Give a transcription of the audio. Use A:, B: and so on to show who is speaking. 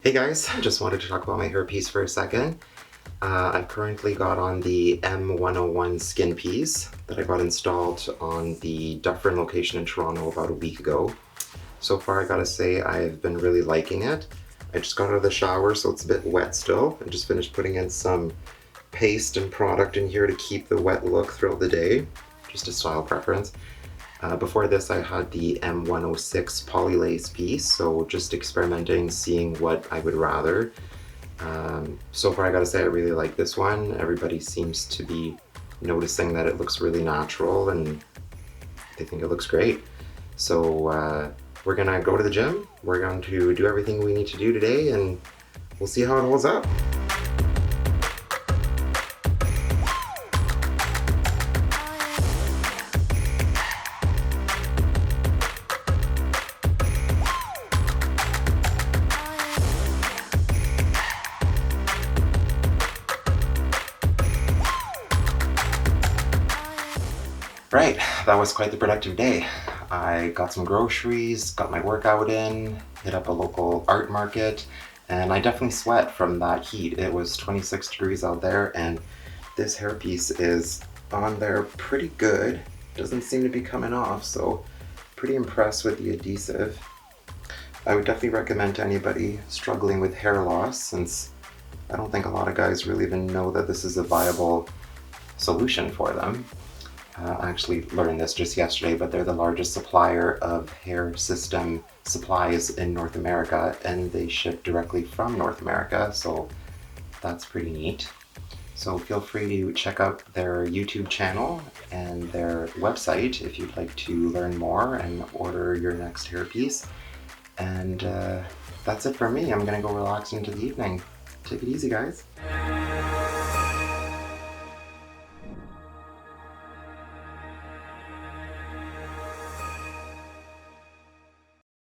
A: Hey guys, just wanted to talk about my hairpiece for a second. I've currently got on the M101 skin piece that I got installed on the Dufferin location in Toronto about a week ago. So far I gotta say I've been really liking it. I just got out of the shower so it's a bit wet still. I just finished putting in some paste and product in here to keep the wet look throughout the day. Just a style preference. Before this I had the M106 polylace piece, so just experimenting, seeing what I would rather. So far I gotta say I really like this one. Everybody seems to be noticing that it looks really natural and they think it looks great. So we're gonna go to the gym, we're going to do everything we need to do today, and we'll see how it holds up. Right, that was quite the productive day. I got some groceries, got my workout in, hit up a local art market, and I definitely sweat from that heat. It was 26 degrees out there, and this hairpiece is on there pretty good. Doesn't seem to be coming off, so pretty impressed with the adhesive. I would definitely recommend to anybody struggling with hair loss, since I don't think a lot of guys really even know that this is a viable solution for them. I actually learned this just yesterday, but they're the largest supplier of hair system supplies in North America, and they ship directly from North America, so that's pretty neat. So feel free to check out their YouTube channel and their website if you'd like to learn more and order your next hairpiece. And that's it for me. I'm gonna go relax into the evening. Take it easy, guys.